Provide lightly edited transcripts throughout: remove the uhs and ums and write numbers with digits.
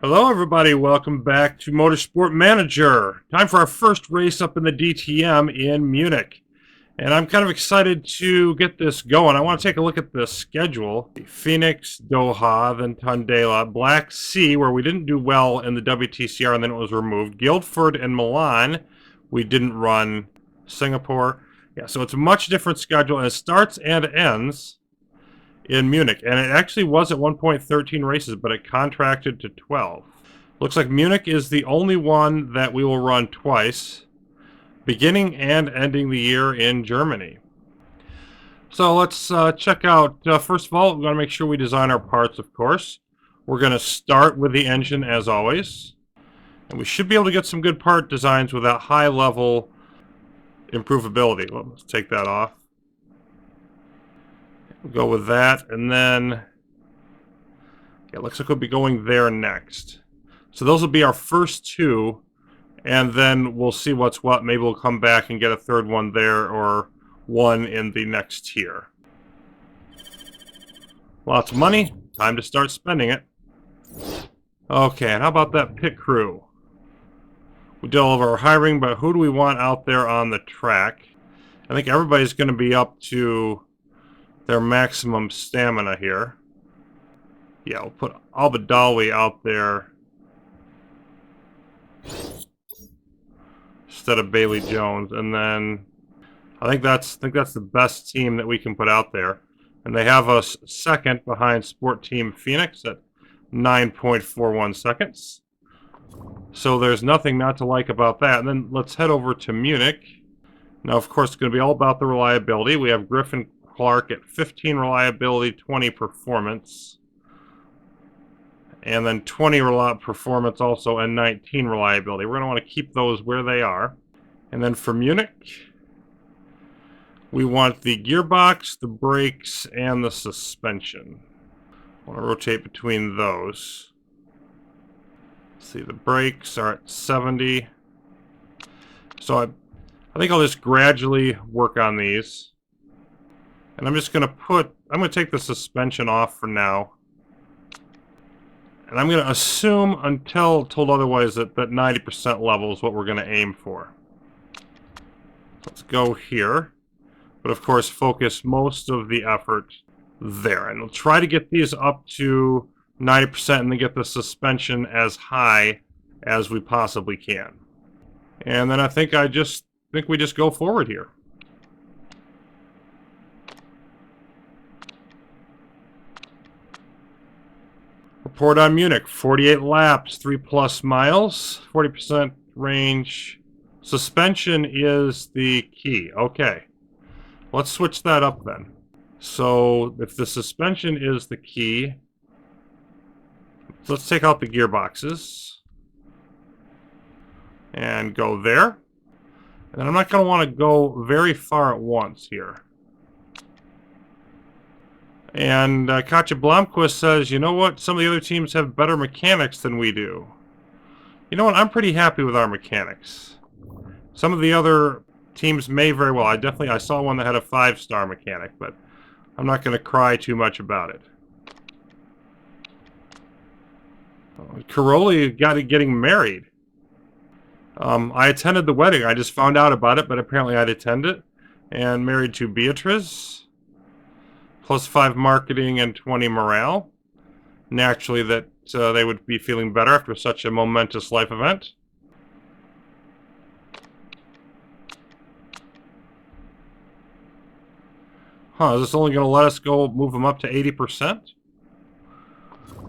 Hello everybody, welcome back to Motorsport Manager. Time for our first race up in the DTM in Munich. And I'm kind of excited to get this going. I want to take a look at the schedule. Phoenix, Doha, then Tondela, Black Sea, where we didn't do well in the WTCR and then it was removed. Guildford and Milan, we didn't run. Singapore. Yeah, so it's a much different schedule and it starts and ends in Munich, and it actually was at one point 13 races, but it contracted to 12. Looks like Munich is the only one that we will run twice, beginning and ending the year in Germany. So let's check out, first of all, we're going to make sure we design our parts, of course. We're going to start with the engine as always, and we should be able to get some good part designs with that high level improvability. Let's take that off. We'll go with that, and then it looks like we'll be going there next. So those will be our first two, and then we'll see what's what. Maybe we'll come back and get a third one there, or one in the next tier. Lots of money. Time to start spending it. Okay, and how about that pit crew? We did all of our hiring, but who do we want out there on the track? I think everybody's going to be up to their maximum stamina here. Yeah, we'll put Albadawi out there instead of Bailey Jones, and then I think that's the best team that we can put out there. And they have us second behind Sport Team Phoenix at 9.41 seconds. So there's nothing not to like about that. And then let's head over to Munich. Now, of course, it's going to be all about the reliability. We have Griffin Clark at 15 reliability, 20 performance, and then 20 performance also, and 19 reliability. We're going to want to keep those where they are. And then for Munich, we want the gearbox, the brakes, and the suspension. I want to rotate between those. Let's see, the brakes are at 70. So I think I'll just gradually work on these. And I'm just going to take the suspension off for now. And I'm going to assume until told otherwise that 90% level is what we're going to aim for. Let's go here. But of course, focus most of the effort there. And we'll try to get these up to 90% and then get the suspension as high as we possibly can. And then I think we just go forward here. Report on Munich, 48 laps, 3+ miles, 40% range. Suspension is the key. Okay, let's switch that up then. So if the suspension is the key, let's take out the gearboxes and go there. And I'm not going to want to go very far at once here. And Katja Blomqvist says, you know what? Some of the other teams have better mechanics than we do. You know what? I'm pretty happy with our mechanics. Some of the other teams may very well. I saw one that had a 5-star mechanic, but I'm not going to cry too much about it. Caroli getting married. I attended the wedding. I just found out about it, but apparently I'd attend it. And married to Beatrice. +5 marketing and 20 morale. Naturally, that they would be feeling better after such a momentous life event. Huh, is this only going to let us go move them up to 80%?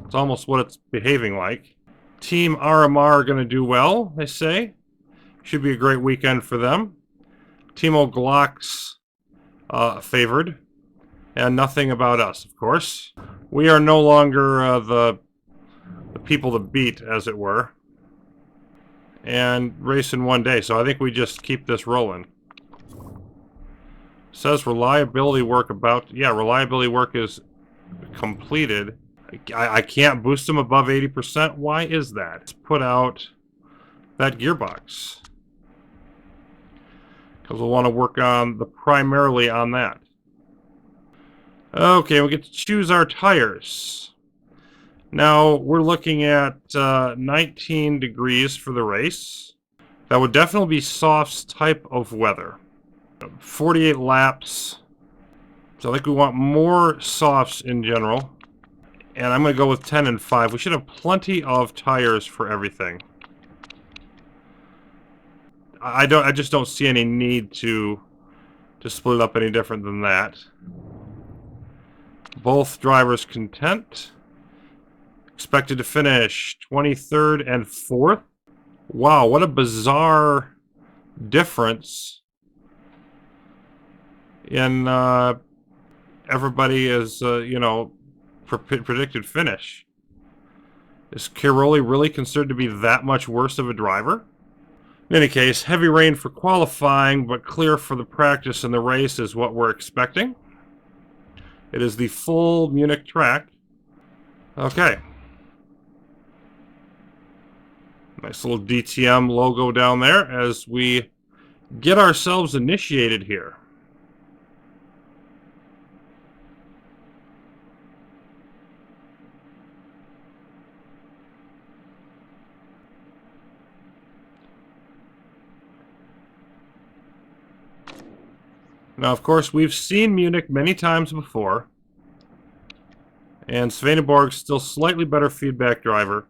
It's almost what it's behaving like. Team RMR are going to do well, they say. Should be a great weekend for them. Timo Glock's favored. And nothing about us, of course. We are no longer the people to beat, as it were. And race in one day, so I think we just keep this rolling. Says reliability work reliability work is completed. I can't boost them above 80%. Why is that? Let's put out that gearbox. Because we'll want to work on primarily on that. Okay, we get to choose our tires. Now we're looking at 19 degrees for the race. That would definitely be Soft's type of weather. 48 laps. So I think we want more Softs in general. And I'm going to go with 10 and 5. We should have plenty of tires for everything. I just don't see any need to split it up any different than that. Both drivers content. Expected to finish 23rd and 4th. Wow, what a bizarre difference in everybody is, you know, predicted finish. Is Cairoli really considered to be that much worse of a driver? In any case, heavy rain for qualifying, but clear for the practice and the race is what we're expecting. It is the full Munich track. Okay. Nice little DTM logo down there as we get ourselves initiated here. Now, of course, we've seen Munich many times before, and Swedenborg's still slightly better feedback driver.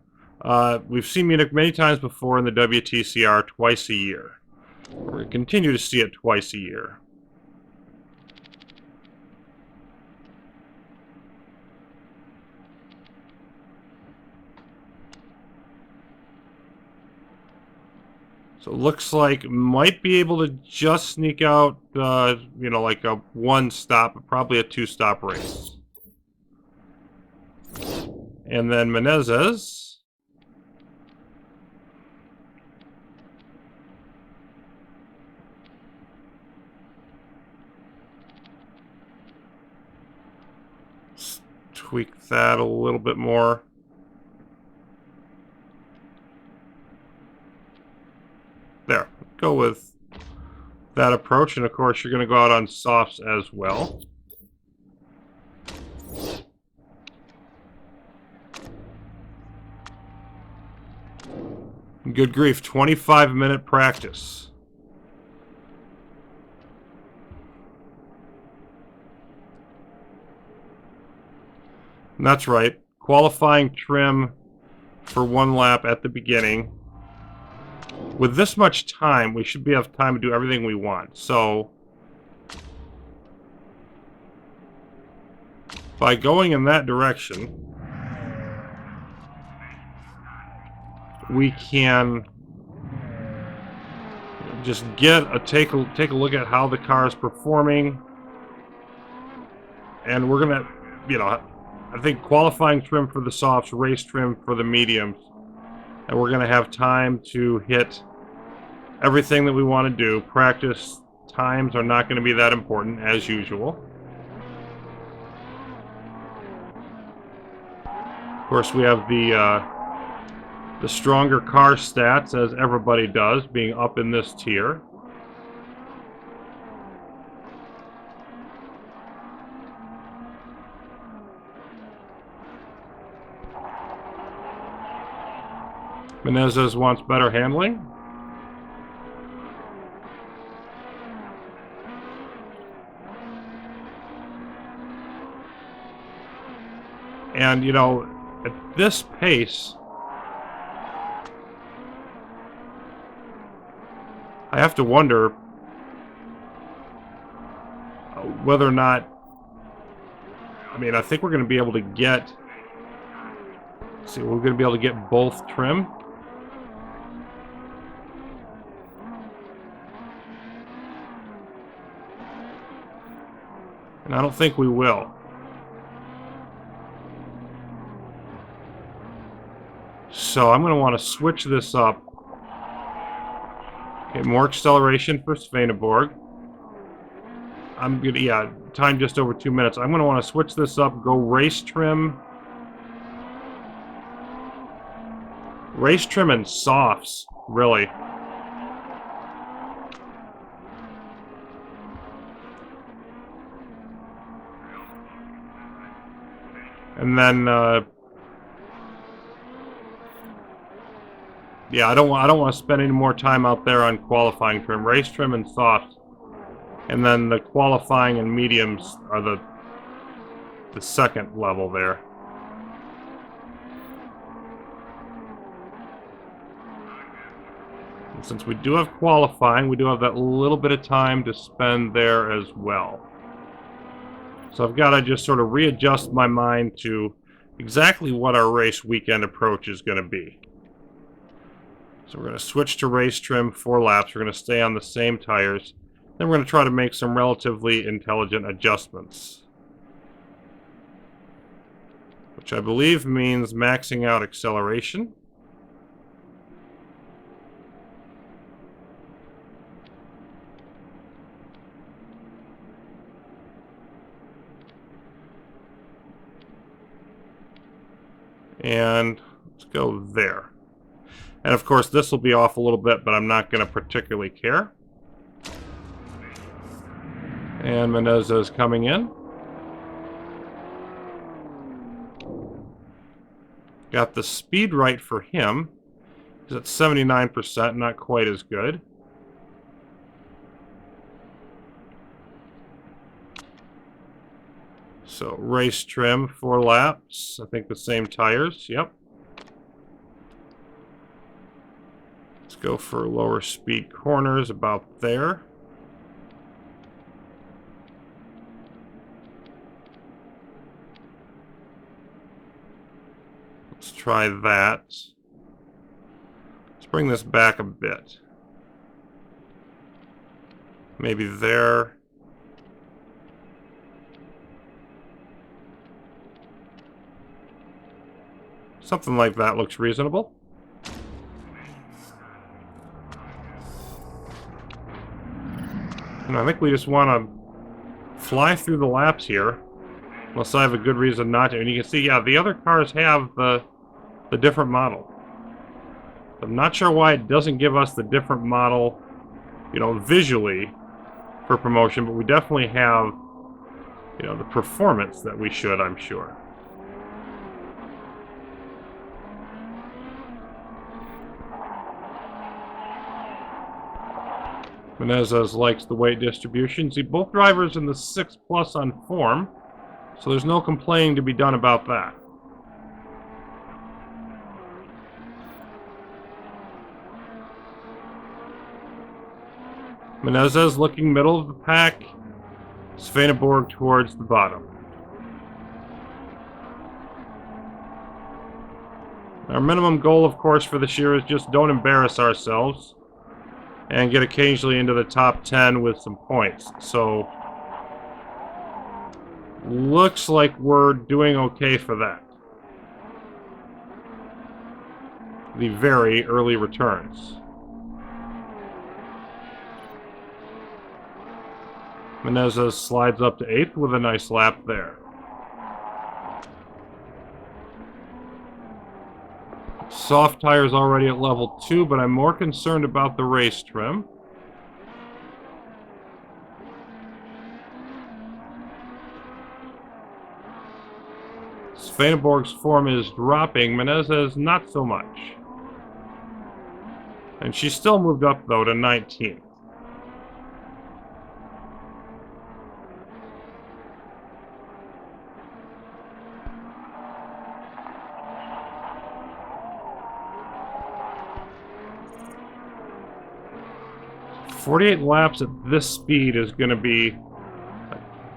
We've seen Munich many times before in the WTCR twice a year. We're going to continue to see it twice a year. So it looks like might be able to just sneak out, you know, like a one stop, probably a two-stop race. And then Menezes. Let's tweak that a little bit more. There, go with that approach, and of course you're going to go out on softs as well. Good grief, 25-minute practice. And that's right, qualifying trim for one lap at the beginning. With this much time, we should have time to do everything we want. So, by going in that direction, we can just get a take a look at how the car is performing, and we're gonna, you know, I think qualifying trim for the softs, race trim for the mediums, and we're gonna have time to hit everything that we want to do. Practice times are not going to be that important as usual. Of course, we have the stronger car stats, as everybody does, being up in this tier. Menezes wants better handling. And, you know, at this pace, I have to wonder whether or not, I mean, I think we're going to be able to get, see, we're going to be able to get both trim. And I don't think we will. So I'm going to want to switch this up. Get more acceleration for Swedenborg. I'm going to, yeah, time just over 2 minutes. I'm going to want to switch this up, go race trim. Race trim and softs, really. And then Yeah, I don't want to spend any more time out there on qualifying trim. Race trim and soft, and then the qualifying and mediums are the second level there. And since we do have qualifying, we do have that little bit of time to spend there as well. So I've got to just sort of readjust my mind to exactly what our race weekend approach is going to be. So we're going to switch to race trim 4 laps. We're going to stay on the same tires. Then we're going to try to make some relatively intelligent adjustments, which I believe means maxing out acceleration. And let's go there. And of course this will be off a little bit, but I'm not going to particularly care. And Menezes is coming in. Got the speed right for him. He's at 79%, not quite as good. So race trim 4 laps. I think the same tires. Yep. Let's go for lower speed corners about there. Let's try that. Let's bring this back a bit. Maybe there. Something like that looks reasonable. And I think we just want to fly through the laps here, unless I have a good reason not to. And you can see, yeah, the other cars have the different model. I'm not sure why it doesn't give us the different model, you know, visually for promotion, but we definitely have, you know, the performance that we should, I'm sure. Menezes likes the weight distribution. See, both drivers in the 6+ on form, so there's no complaining to be done about that. Menezes looking middle of the pack. Svaneborg towards the bottom. Our minimum goal, of course, for this year is just don't embarrass ourselves and get occasionally into the top 10 with some points. So, looks like we're doing okay for that. The very early returns. Menezes slides up to 8th with a nice lap there. Soft tires already at level 2, but I'm more concerned about the race trim. Svaneborg's form is dropping, Menezes not so much. And she still moved up, though, to 19th. .48 laps at this speed is going to be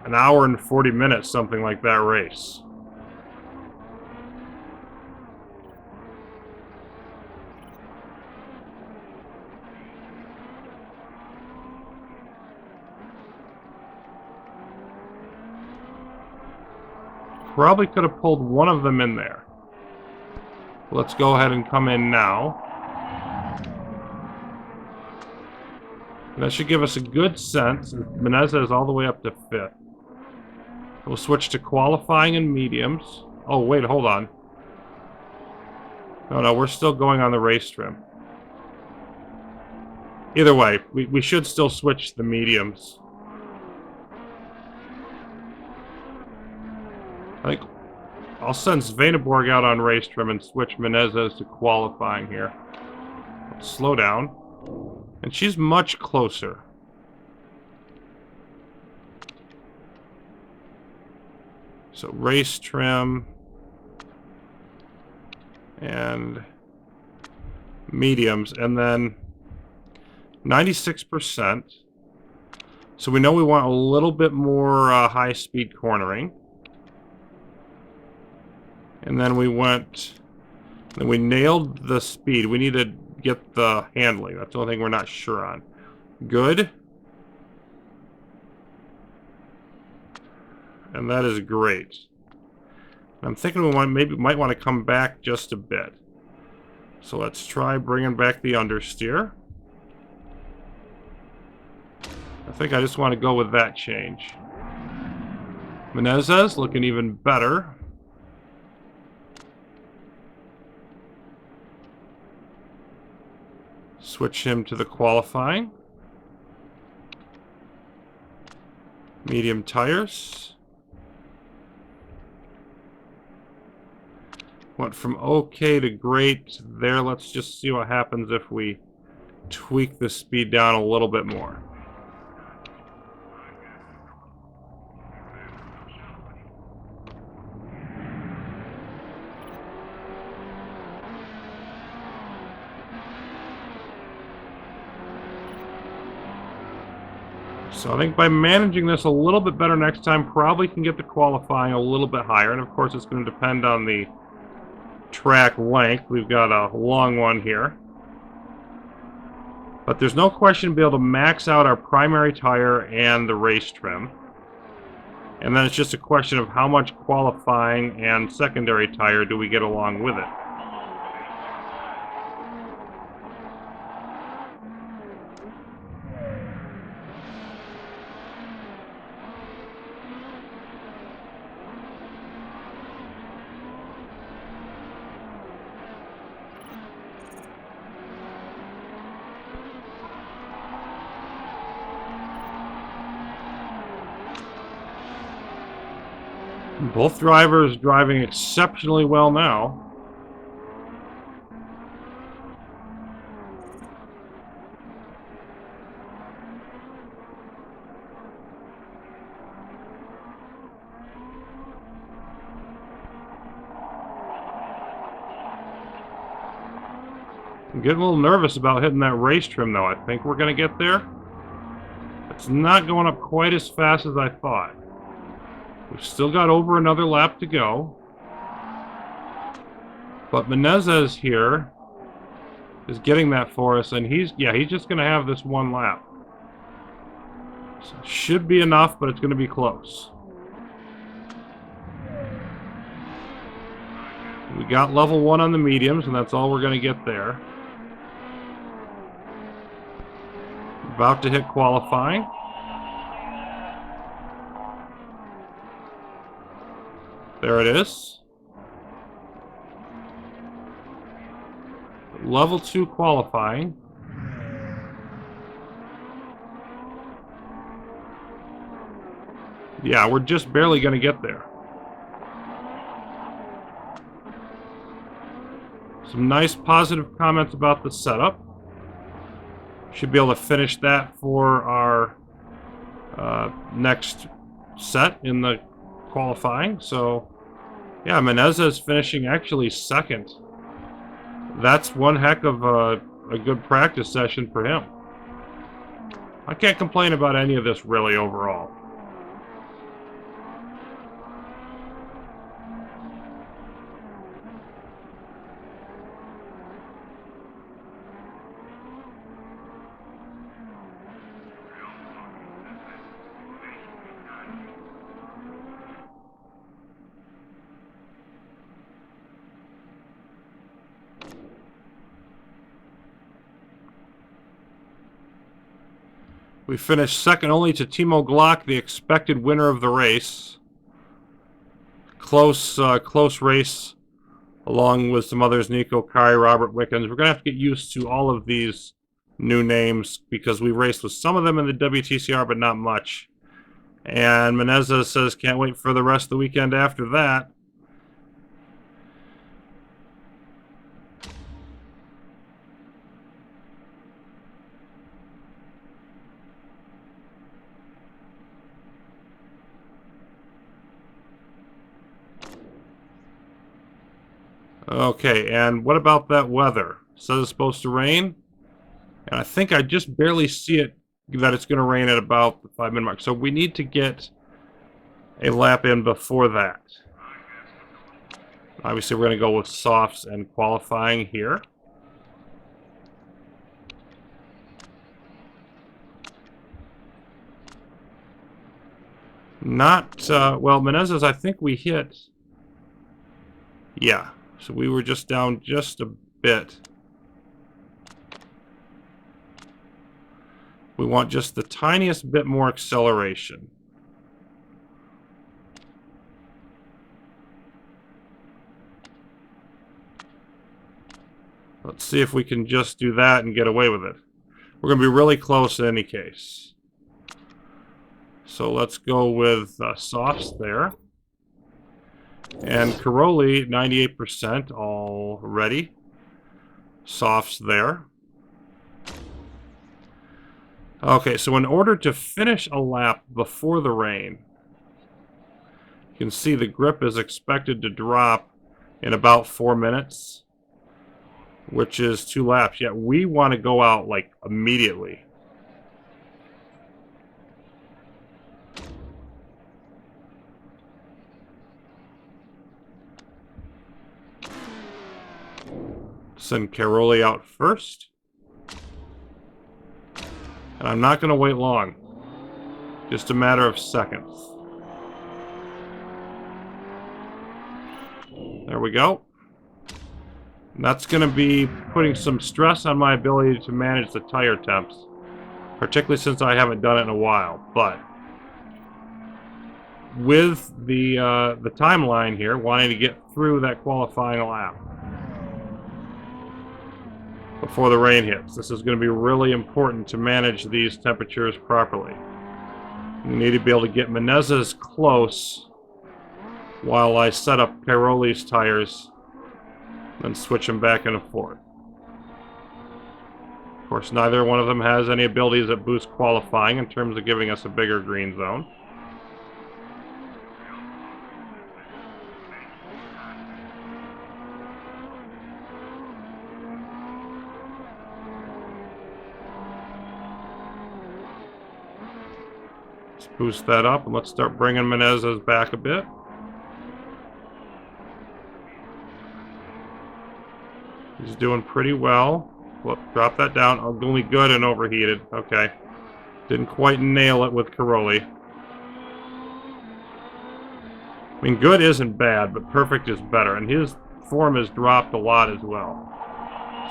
an hour and 40 minutes, something like that race. Probably could have pulled one of them in there. Let's go ahead and come in now. That should give us a good sense. Menezes all the way up to 5th. We'll switch to qualifying and mediums. Oh, wait, hold on. No, we're still going on the race trim. Either way, we should still switch the mediums. I think I'll send Svaneborg out on race trim and switch Menezes to qualifying here. Let's slow down. And she's much closer. So race trim and mediums, and then 96%. So we know we want a little bit more high-speed cornering. And then we nailed the speed. We need to get the handling. That's the only thing we're not sure on. Good. And that is great. I'm thinking we might want to come back just a bit. So let's try bringing back the understeer. I think I just want to go with that change. Menezes looking even better. Switch him to the qualifying. Medium tires. Went from okay to great there. Let's just see what happens if we tweak the speed down a little bit more. So I think by managing this a little bit better next time, probably can get the qualifying a little bit higher. And of course, it's going to depend on the track length. We've got a long one here. But there's no question to be able to max out our primary tire and the race trim. And then it's just a question of how much qualifying and secondary tire do we get along with it. Both drivers driving exceptionally well now. I'm getting a little nervous about hitting that race trim, though. I think we're going to get there. It's not going up quite as fast as I thought. We've still got over another lap to go. But Menezes here is getting that for us, and he's just going to have this one lap. So it should be enough, but it's going to be close. We got level 1 on the mediums, and that's all we're going to get there. About to hit qualifying. There it is. Level 2 qualifying. Yeah, we're just barely going to get there. Some nice positive comments about the setup. Should be able to finish that for our next set in the qualifying. So, yeah, Menezes finishing actually second. That's one heck of a good practice session for him. I can't complain about any of this really overall. We finished second only to Timo Glock, the expected winner of the race. Close race, along with some others, Nico Kari, Robert Wickens. We're going to have to get used to all of these new names because we raced with some of them in the WTCR, but not much. And Menezes says, can't wait for the rest of the weekend after that. Okay, and what about that weather? It says it's supposed to rain, and I think I just barely see it that it's going to rain at about the 5-minute mark. So we need to get a lap in before that. Obviously, we're going to go with softs and qualifying here. Not, well, Menezes, I think we hit, yeah, so we were just down just a bit. We want just the tiniest bit more acceleration. Let's see if we can just do that and get away with it. We're going to be really close in any case. So let's go with softs there. And Caroli, 98% already. Softs there. Okay, so in order to finish a lap before the rain, you can see the grip is expected to drop in about 4 minutes, which is 2 laps. Yet we want to go out like immediately. Send Caroli out first. And I'm not going to wait long. Just a matter of seconds. There we go. And that's going to be putting some stress on my ability to manage the tire temps. Particularly since I haven't done it in a while. But with the timeline here, wanting to get through that qualifying lap before the rain hits. This is going to be really important to manage these temperatures properly. You need to be able to get Menezes close while I set up Caroli's tires and switch them back and forth. Of course, neither one of them has any abilities that boost qualifying in terms of giving us a bigger green zone. Boost that up, and let's start bringing Menezes back a bit. He's doing pretty well. Well, drop that down. Oh, only good and overheated. Okay. Didn't quite nail it with Caroli. I mean, good isn't bad, but perfect is better, and his form has dropped a lot as well.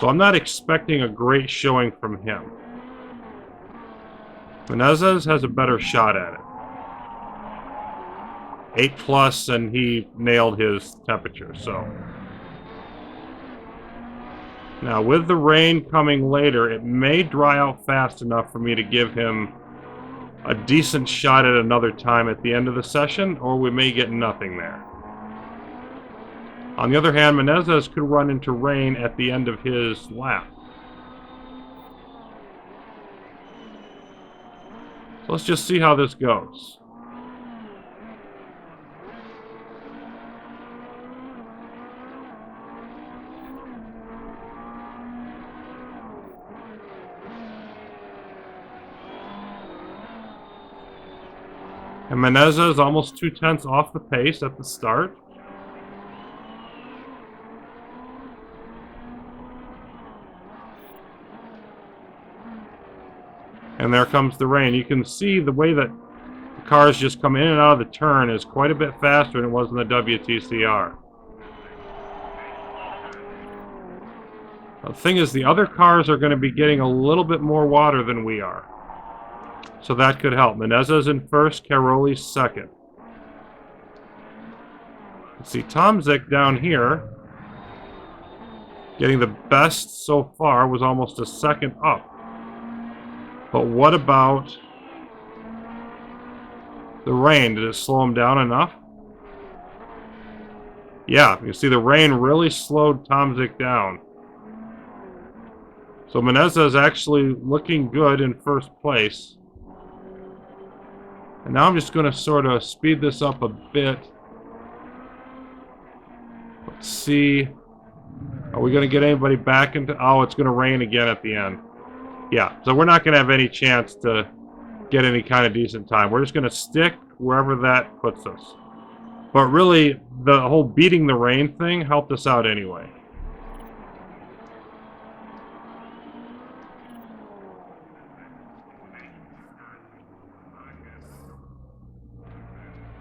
So I'm not expecting a great showing from him. Menezes has a better shot at it. 8+, and he nailed his temperature, so. Now, with the rain coming later, it may dry out fast enough for me to give him a decent shot at another time at the end of the session, or we may get nothing there. On the other hand, Menezes could run into rain at the end of his lap. So let's just see how this goes. And Menezes almost 2/10 off the pace at the start. And there comes the rain. You can see the way that the cars just come in and out of the turn is quite a bit faster than it was in the WTCR. The thing is, the other cars are going to be getting a little bit more water than we are. So that could help. Menezes in first, Caroli second. Let's see, Tomzik down here, getting the best so far, was almost a second up. But what about the rain? Did it slow him down enough? Yeah, you see the rain really slowed Tomzik down. So Menezes actually looking good in first place. And now I'm just going to sort of speed this up a bit. Let's see. Are we going to get anybody back into... Oh, it's going to rain again at the end. Yeah, so we're not going to have any chance to get any kind of decent time. We're just going to stick wherever that puts us. But really, the whole beating the rain thing helped us out anyway.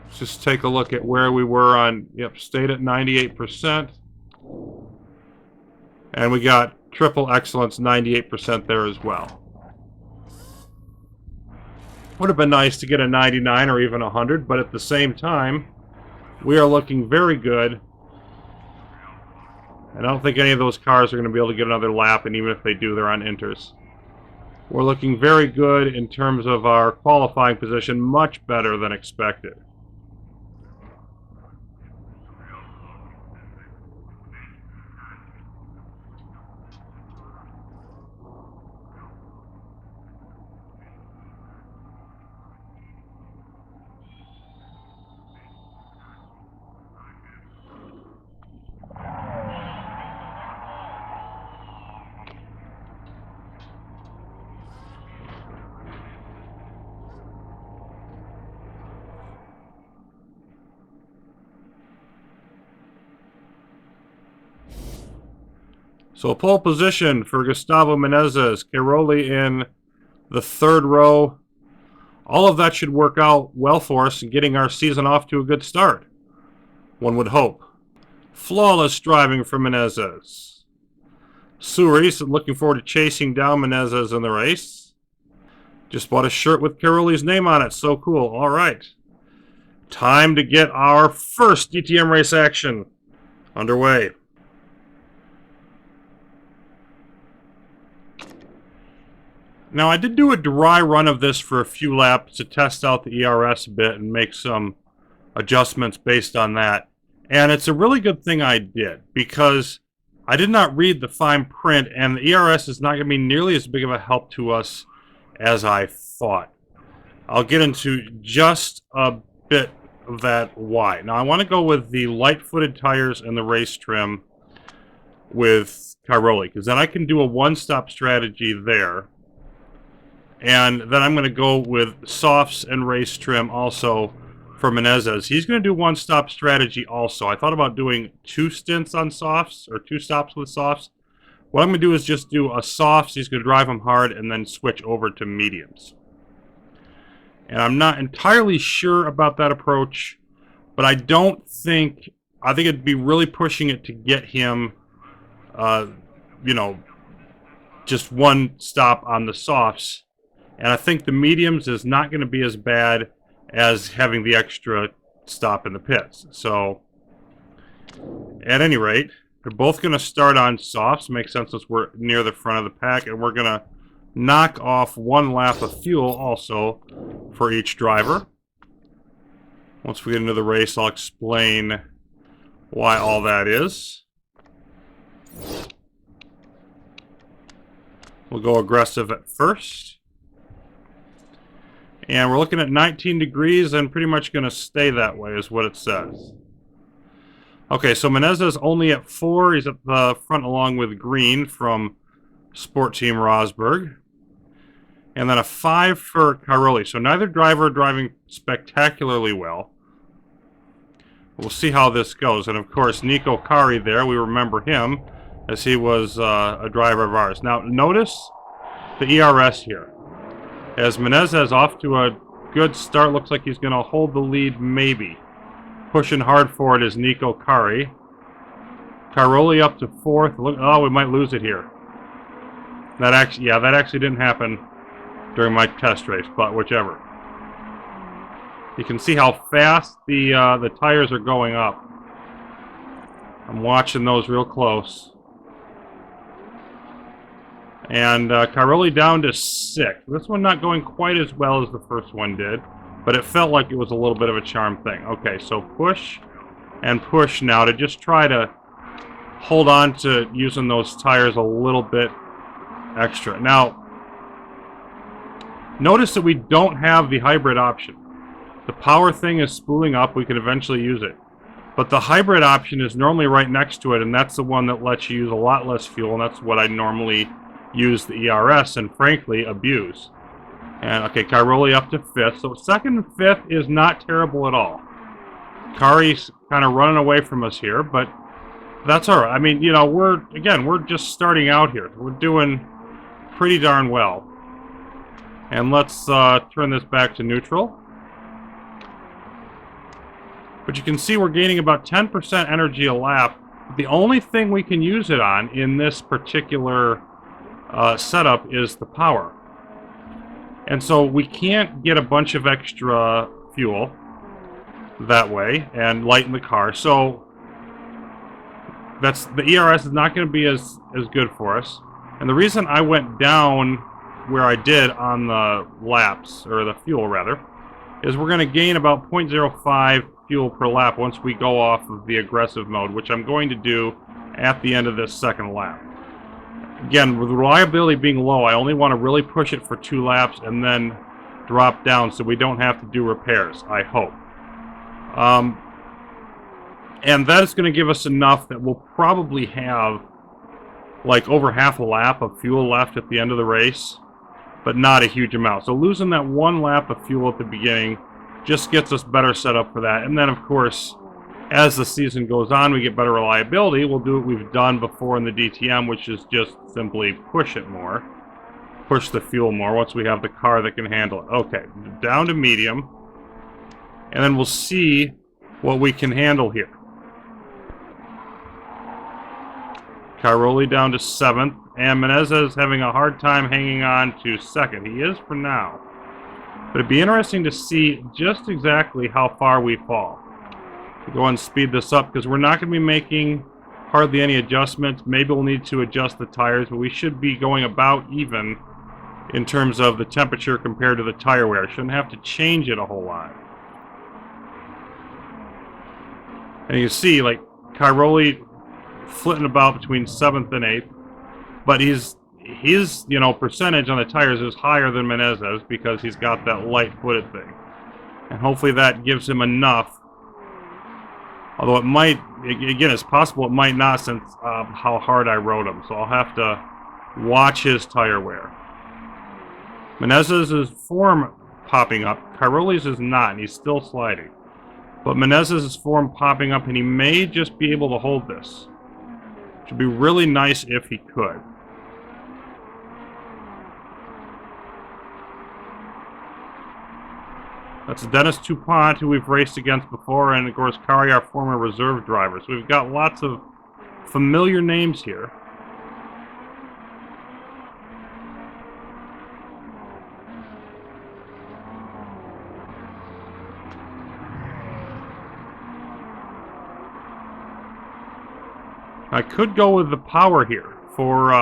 Let's just take a look at where we were on... Yep, stayed at 98%. And we got triple excellence, 98% there as well. Would have been nice to get a 99 or even 100, but at the same time, we are looking very good. I don't think any of those cars are going to be able to get another lap, and even if they do, they're on inters. We're looking very good in terms of our qualifying position, much better than expected. So pole position for Gustavo Menezes, Cairoli in the third row. All of that should work out well for us in getting our season off to a good start, one would hope. Flawless driving for Menezes. Souris looking forward to chasing down Menezes in the race. Just bought a shirt with Cairoli's name on it, so cool. All right. Time to get our first DTM race action underway. Now, I did do a dry run of this for a few laps to test out the ERS a bit and make some adjustments based on that. And it's a really good thing I did, because I did not read the fine print, and the ERS is not going to be nearly as big of a help to us as I thought. I'll get into just a bit of that why. Now, I want to go with the light-footed tires and the race trim with Cairoli, because then I can do a one-stop strategy there. And then I'm going to go with softs and race trim also for Menezes. He's going to do one-stop strategy also. I thought about doing 2 stints on softs, or 2 stops with softs. What I'm going to do is just do a softs. He's going to drive them hard and then switch over to mediums. And I'm not entirely sure about that approach, but I think it'd be really pushing it to get him, you know, just one stop on the softs. And I think the mediums is not going to be as bad as having the extra stop in the pits. So, at any rate, they're both going to start on softs. Makes sense since we're near the front of the pack. And we're going to knock off 1 lap of fuel also for each driver. Once we get into the race, I'll explain why all that is. We'll go aggressive at first. And we're looking at 19 degrees and pretty much going to stay that way is what it says. Okay, so Menezes only at 4. He's at the front along with Green from Sport Team Rosberg. And then a 5 for Cairoli. So neither driver driving spectacularly well. We'll see how this goes. And of course, Nico Kari there, we remember him as he was a driver of ours. Now, notice the ERS here. As Menezes off to a good start, looks like he's going to hold the lead maybe. Pushing hard for it is Nico Kari. Cairoli up to 4th. Look, oh, we might lose it here. That actually didn't happen during my test race, but whichever. You can see how fast the tires are going up. I'm watching those real close. And Cairoli down to 6th. This one not going quite as well as the first one did, but it felt like it was a little bit of a charm thing. Okay, so push and push now to just try to hold on to using those tires a little bit extra. Now, notice that we don't have the hybrid option. The power thing is spooling up. We can eventually use it. But the hybrid option is normally right next to it, and that's the one that lets you use a lot less fuel, and that's what I normally use the ERS and, frankly, abuse. And, okay, Cairoli up to 5th. So 2nd and 5th is not terrible at all. Kari's kind of running away from us here, but that's all right. I mean, you know, we're just starting out here. We're doing pretty darn well. And let's turn this back to neutral. But you can see we're gaining about 10% energy a lap. The only thing we can use it on in this particular setup is the power. And so we can't get a bunch of extra fuel that way and lighten the car. So the ERS is not going to be as good for us. And the reason I went down where I did on the laps, or the fuel rather, is we're going to gain about 0.05 fuel per lap once we go off of the aggressive mode, which I'm going to do at the end of this 2nd lap. Again, with reliability being low, I only want to really push it for 2 laps and then drop down so we don't have to do repairs, I hope. And that is going to give us enough that we'll probably have like over half a lap of fuel left at the end of the race, but not a huge amount. So losing that 1 lap of fuel at the beginning just gets us better set up for that. And then, of course, as the season goes on, we get better reliability. We'll do what we've done before in the DTM, which is just simply push it more. Push the fuel more once we have the car that can handle it. Okay, down to medium. And then we'll see what we can handle here. Cairoli down to 7th. And Menezes having a hard time hanging on to 2nd. He is for now. But it'd be interesting to see just exactly how far we fall. Go and speed this up because we're not going to be making hardly any adjustments. Maybe we'll need to adjust the tires, but we should be going about even in terms of the temperature compared to the tire wear. Shouldn't have to change it a whole lot. And you see, like, Cairoli flitting about between 7th and 8th, but his percentage on the tires is higher than Menezes because he's got that light-footed thing. And hopefully that gives him enough. Although it might, again, it's possible it might not since how hard I rode him. So I'll have to watch his tire wear. Menezes' form popping up. Cairoli's is not, and he's still sliding. But Menezes' form popping up, and he may just be able to hold this. Which would be really nice if he could. That's Dennis Toupont, who we've raced against before, and of course Kari, our former reserve driver. So we've got lots of familiar names here. I could go with the power here for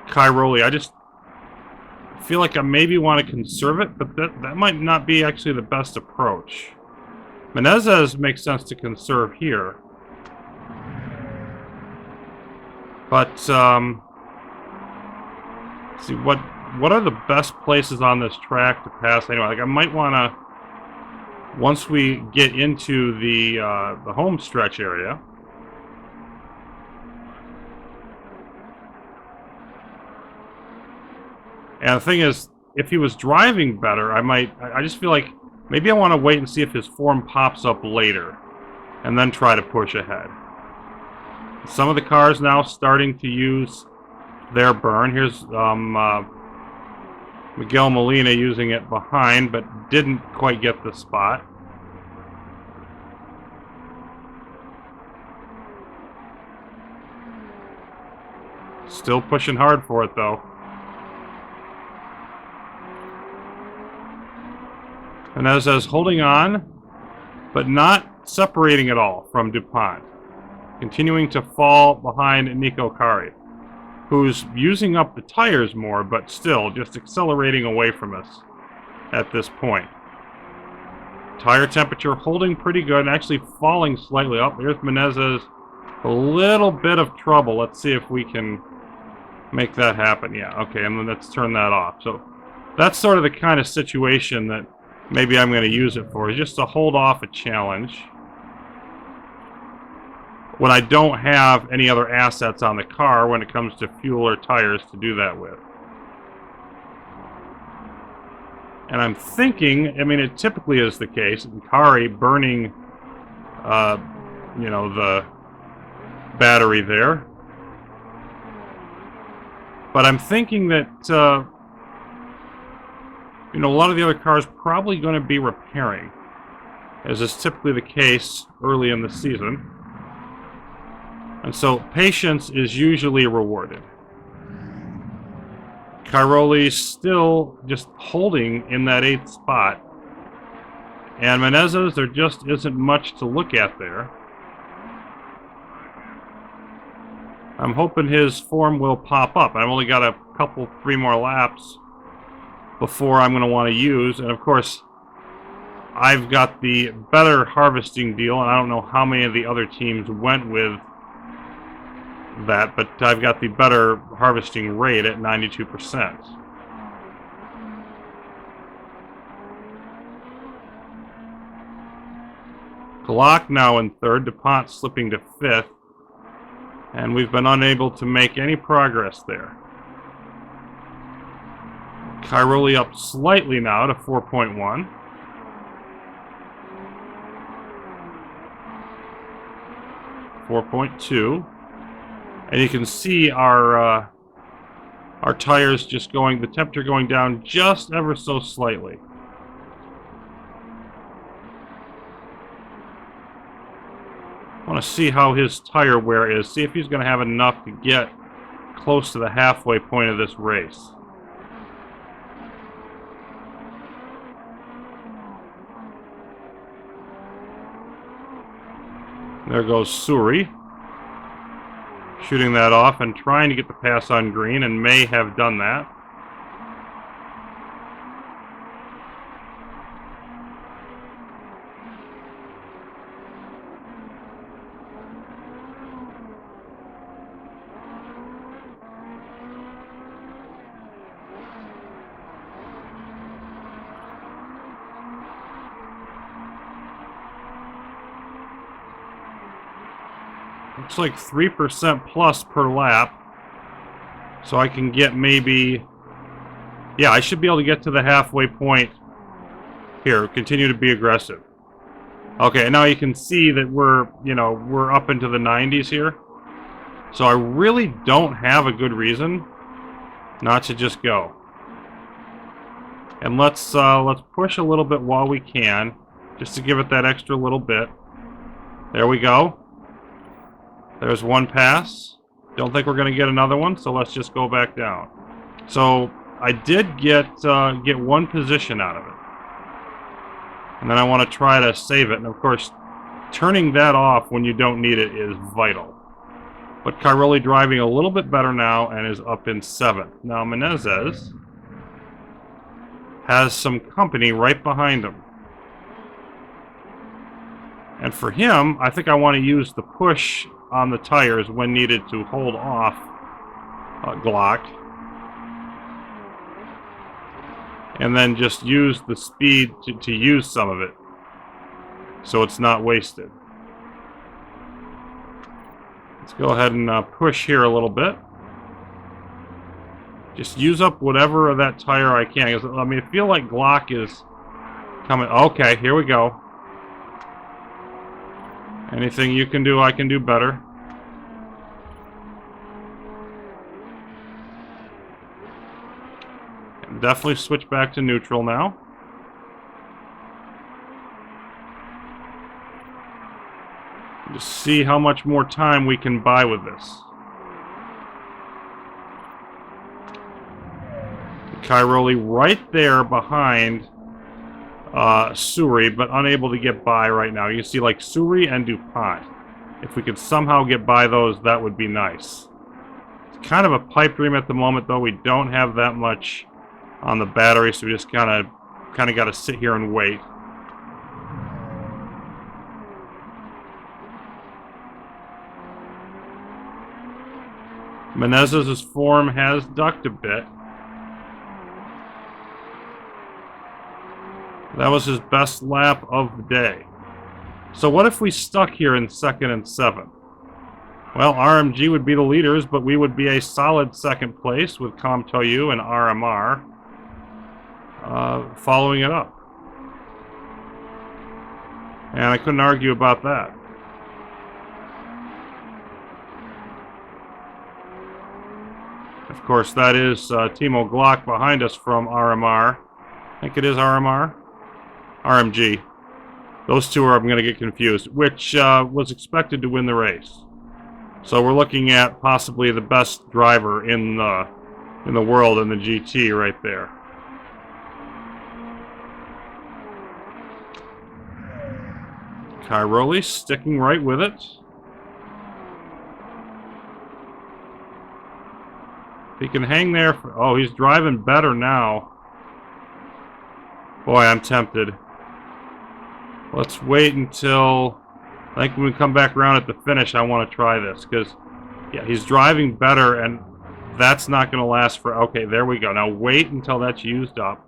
Cairoli. I just feel like I maybe want to conserve it, but that might not be actually the best approach. Menezes makes sense to conserve here. But, let's see, what are the best places on this track to pass anyway? Like, I might want to, once we get into the home stretch area, and the thing is, if he was driving better, I just feel like maybe I want to wait and see if his form pops up later and then try to push ahead. Some of the cars now starting to use their burn. Here's Miguel Molina using it behind, but didn't quite get the spot. Still pushing hard for it, though. And as holding on, but not separating at all from DuPont. Continuing to fall behind Nico Kari, who's using up the tires more, but still just accelerating away from us at this point. Tire temperature holding pretty good, and actually falling slightly up. Here's Menezes, a little bit of trouble. Let's see if we can make that happen. Yeah, okay, and then let's turn that off. So that's sort of the kind of situation that maybe I'm going to use it for, is just to hold off a challenge. when I don't have any other assets on the car when it comes to fuel or tires to do that with. And I'm thinking, I mean, it typically is the case, Kari burning, you know, the battery there. But I'm thinking that, you know, a lot of the other cars probably going to be repairing, as is typically the case early in the season. And so patience is usually rewarded. Cairoli still just holding in that 8th spot. And Menezes, there just isn't much to look at there. I'm hoping his form will pop up. I've only got a couple, 3 more laps before I'm going to want to use. And of course, I've got the better harvesting deal, and I don't know how many of the other teams went with that, but I've got the better harvesting rate at 92%. Glock now in 3rd, DuPont slipping to 5th, and we've been unable to make any progress there. Cairoli up slightly now to 4.1. .2, and you can see our tires just going, the temperature going down just ever so slightly. I want to see how his tire wear is, see if he's going to have enough to get close to the halfway point of this race. There goes Suri, shooting that off and trying to get the pass on green, and may have done that. Looks like 3% plus per lap. So I can get maybe... Yeah, I should be able to get to the halfway point here. Continue to be aggressive. Okay, now you can see that we're up into the 90s here. So I really don't have a good reason not to just go. And let's push a little bit while we can, just to give it that extra little bit. There we go. There's one pass. Don't think we're going to get another one, so let's just go back down. So I did get one position out of it. And then I want to try to save it. And of course, turning that off when you don't need it is vital. But Cairoli driving a little bit better now and is up in 7th. Now Menezes has some company right behind him. And for him, I think I want to use the push on the tires when needed to hold off Glock. And then just use the speed to use some of it, so it's not wasted. Let's go ahead and push here a little bit. Just use up whatever of that tire I can. I mean, I feel like Glock is coming. Okay, here we go. Anything you can do, I can do better. Definitely switch back to neutral now. Just see how much more time we can buy with this. Cairoli right there behind Suri, but unable to get by right now. You can see like Suri and DuPont. If we could somehow get by those, that would be nice. It's kind of a pipe dream at the moment, though. We don't have that much on the battery, so we just kind of got to sit here and wait. Menezes' form has ducked a bit. That was his best lap of the day. So what if we stuck here in 2nd and 7th? Well, RMG would be the leaders, but we would be a solid second place with ComToyu and RMR following it up. And I couldn't argue about that. Of course, that is Timo Glock behind us from RMR. I think it is RMR. RMG. Those two I'm going to get confused, which was expected to win the race. So we're looking at possibly the best driver in the world in the GT right there. Cairoli sticking right with it. He can hang there for, oh, he's driving better now. Boy, I'm tempted. Let's wait until, I think when we come back around at the finish, I want to try this, because, yeah, he's driving better, and that's not going to last for, okay, there we go. Now wait until that's used up.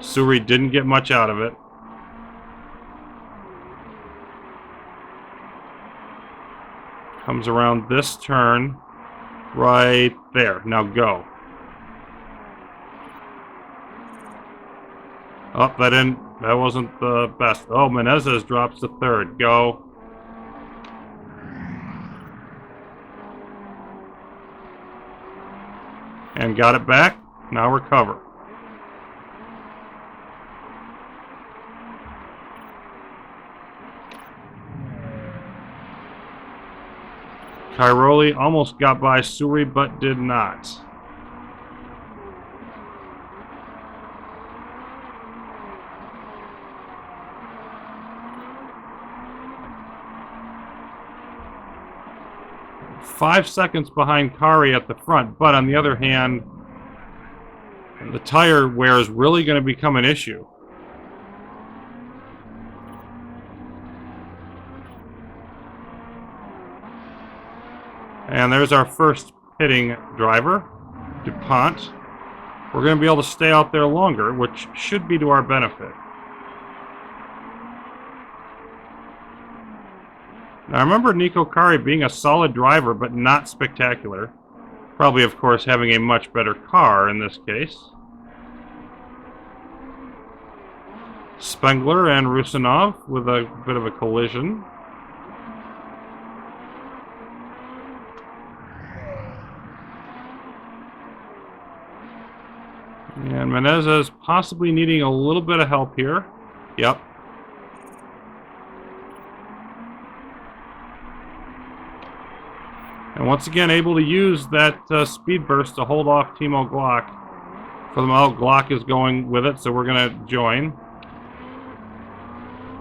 Suri didn't get much out of it. Comes around this turn. Right there. Now go. Oh, that wasn't the best. Oh, Menezes drops to third. Go. And got it back. Now recover. Cairoli almost got by Suri, but did not. Five seconds behind Kari at the front, but on the other hand, the tire wear is really going to become an issue. And there's our first pitting driver, DuPont. We're going to be able to stay out there longer, which should be to our benefit. Now, I remember Nico Kari being a solid driver, but not spectacular. Probably, of course, having a much better car in this case. Spengler and Rusinov with a bit of a collision. And Menezes possibly needing a little bit of help here. Yep. And once again, able to use that speed burst to hold off Timo Glock. For the moment, Glock is going with it, so we're going to join.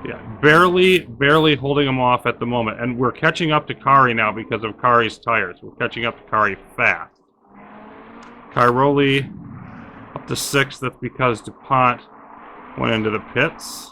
Yeah, barely holding him off at the moment. And we're catching up to Kari now because of Kari's tires. We're catching up to Kari fast. Cairoli up to 6th. That's because DuPont went into the pits.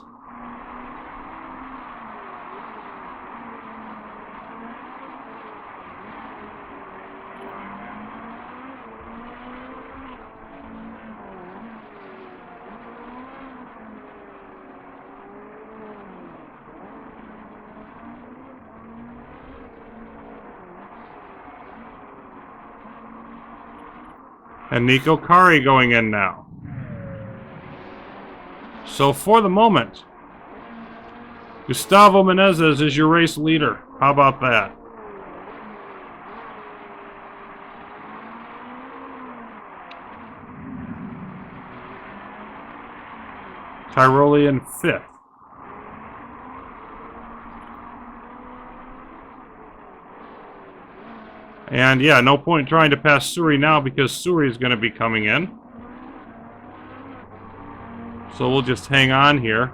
And Nico Kari going in now. So for the moment, Gustavo Menezes is your race leader. How about that? Cairoli in 5th. And yeah, no point trying to pass Suri now because Suri is going to be coming in. So we'll just hang on here.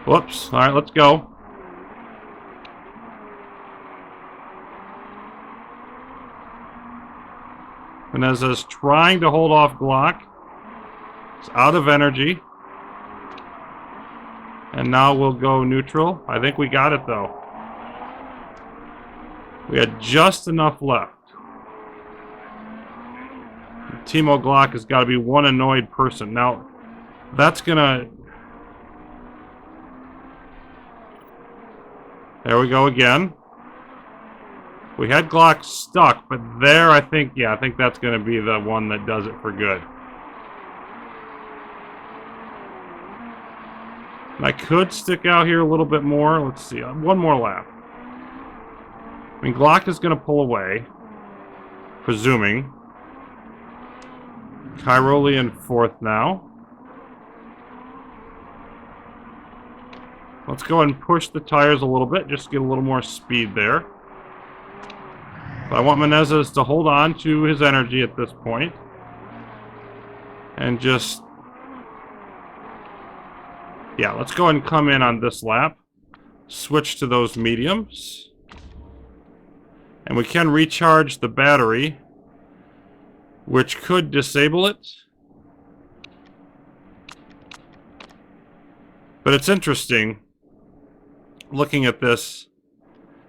Whoops. All right, let's go. Menezes trying to hold off Glock. It's out of energy. And now we'll go neutral. I think we got it though. We had just enough left. Timo Glock has got to be one annoyed person. Now, that's going to... There we go again. We had Glock stuck, but there I think that's going to be the one that does it for good. I could stick out here a little bit more. Let's see. One more lap. I mean, Glock is going to pull away. Presuming. Cairoli in fourth now. Let's go ahead and push the tires a little bit. Just get a little more speed there. But I want Menezes to hold on to his energy at this point. And just... yeah, let's go ahead and come in on this lap. Switch to those mediums. And we can recharge the battery, which could disable it. But it's interesting, looking at this,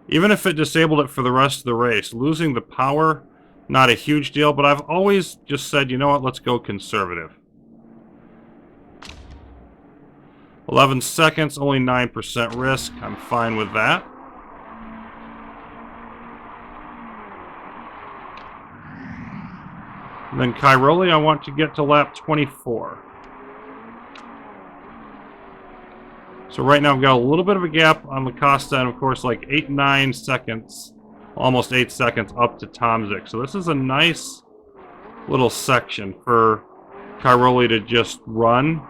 even if it disabled it for the rest of the race, losing the power, not a huge deal, but I've always just said, you know what, let's go conservative. 11 seconds, only 9% risk. I'm fine with that. And then Cairoli, I want to get to lap 24. So right now I've got a little bit of a gap on Lacosta, and of course like 8-9 seconds, almost 8 seconds up to Tomzik. So this is a nice little section for Cairoli to just run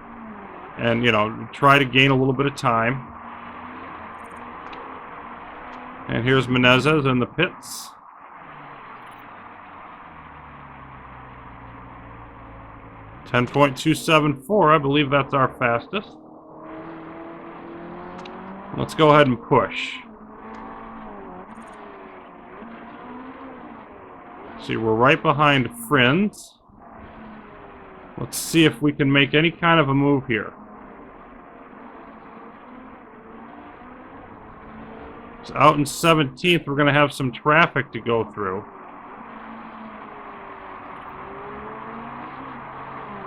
and, you know, try to gain a little bit of time. And here's Menezes in the pits. .274, I believe that's our fastest. Let's go ahead and push. See, we're right behind Friends. Let's see if we can make any kind of a move here. So out in 17th, we're going to have some traffic to go through.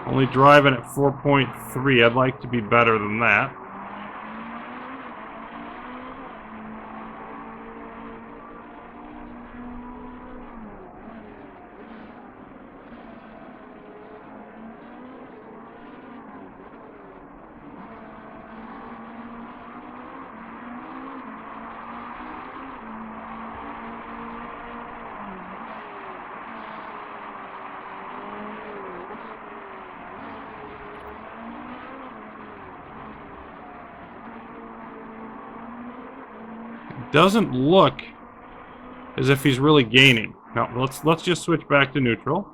Only driving at 4.3. I'd like to be better than that. Doesn't look as if he's really gaining. Now let's just switch back to neutral.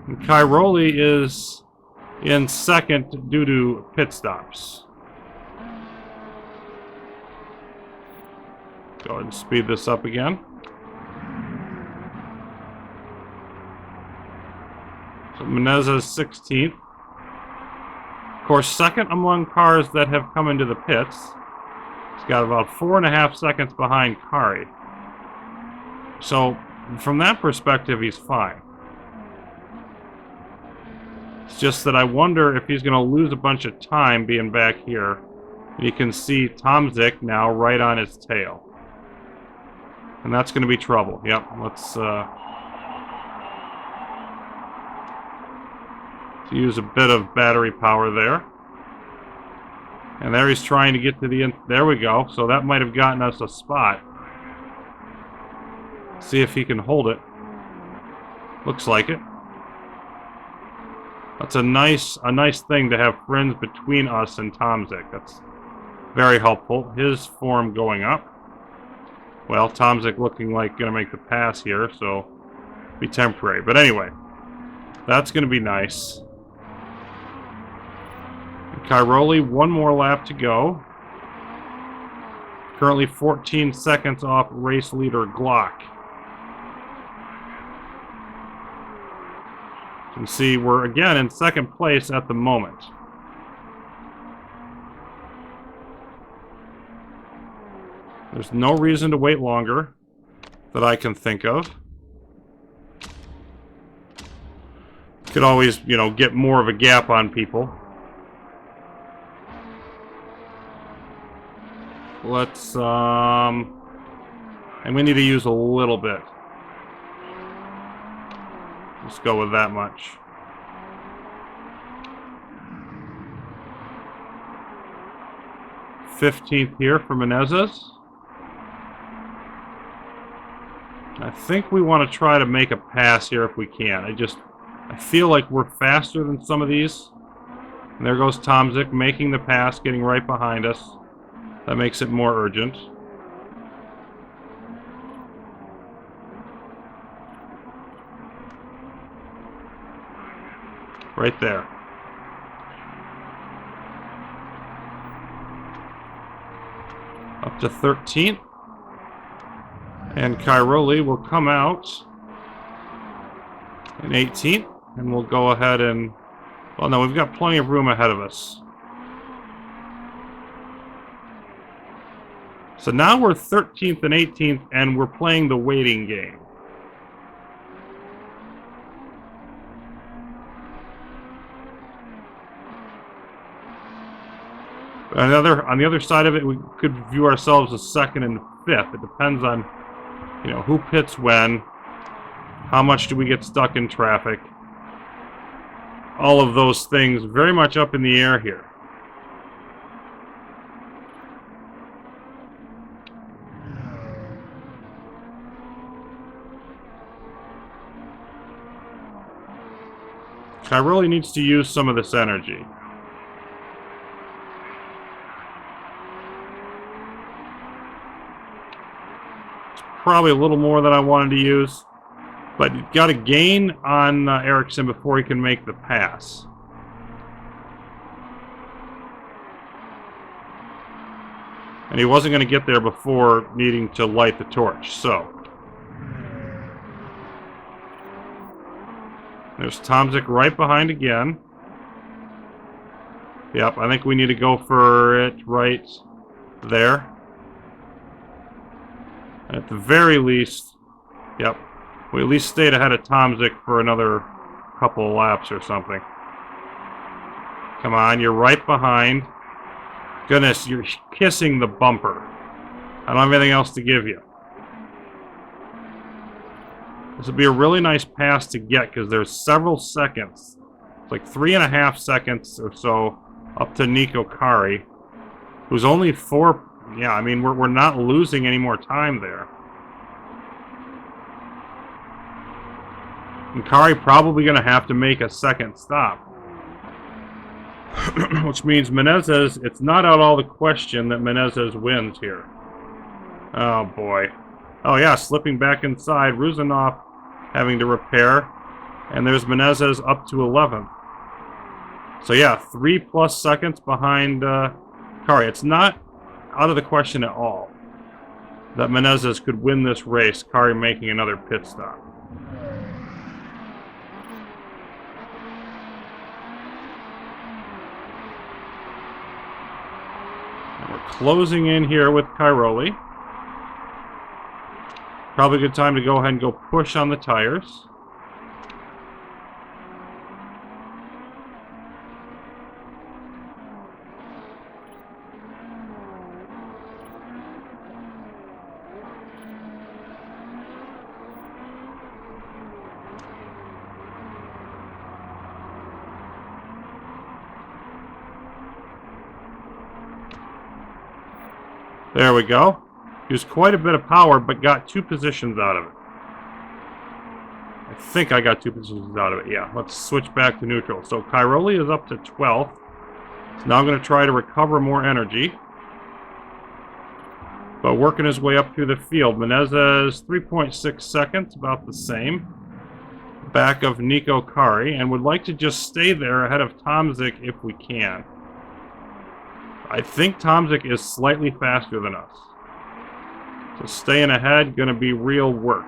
And Cairoli is in second due to pit stops. Go ahead and speed this up again. So Menezes 16th. Of course, second among cars that have come into the pits. He's got about 4.5 seconds behind Kari. So, from that perspective, he's fine. It's just that I wonder if he's going to lose a bunch of time being back here. You can see Tomzik now right on his tail. And that's going to be trouble. Yep, let's use a bit of battery power there. And there he's trying to get to the end. There we go. So that might have gotten us a spot. See if he can hold it. Looks like it. That's a nice thing to have Friends between us and Tomzik. That's very helpful. His form going up. Well, Tomzik looking like going to make the pass here, so be temporary. But anyway, that's going to be nice. Cairoli, one more lap to go. Currently 14 seconds off race leader Glock. You can see we're again in second place at the moment. There's no reason to wait longer that I can think of. Could always, you know, get more of a gap on people. Let's, and we need to use a little bit. Let's go with that much. .15th here for Menezes. I think we want to try to make a pass here if we can. I feel like we're faster than some of these. And there goes Tomzik making the pass, getting right behind us. That makes it more urgent. Right there. Up to 13th. And Cairoli will come out in 18th. And we'll go ahead and... Well, no, we've got plenty of room ahead of us. So now we're 13th and 18th, and we're playing the waiting game. On the other side of it, we could view ourselves as 2nd and 5th. It depends on, you know, who pits when, how much do we get stuck in traffic. All of those things very much up in the air here. Cairoli needs to use some of this energy. Probably a little more than I wanted to use, but you got to gain on Ericsson before he can make the pass. And he wasn't going to get there before needing to light the torch, so. There's Tomzik right behind again. Yep, I think we need to go for it right there. At the very least, yep, we at least stayed ahead of Tomzik for another couple of laps or something. Come on, you're right behind. Goodness, you're kissing the bumper. I don't have anything else to give you. This would be a really nice pass to get because there's several seconds. It's like 3.5 seconds or so up to Nico Kari, who's only 4. Yeah, I mean, we're not losing any more time there. And Kari probably going to have to make a second stop. Which means Menezes, it's not at all the question that Menezes wins here. Oh, boy. Oh, yeah, slipping back inside. Ruzanov having to repair. And there's Menezes up to 11th. So, yeah, 3+ seconds behind Kari. It's not out of the question at all that Menezes could win this race, Kari making another pit stop. And we're closing in here with Cairoli. Probably a good time to go ahead and go push on the tires. There we go. Used quite a bit of power, but got 2 positions out of it. I think I got 2 positions out of it. Yeah, let's switch back to neutral. So Cairoli is up to 12th. He's now going to try to recover more energy. But working his way up through the field. Menezes, 3.6 seconds, about the same. Back of Nico Kari, and would like to just stay there ahead of Tomzik if we can. I think Tomzik is slightly faster than us. So staying ahead, going to be real work.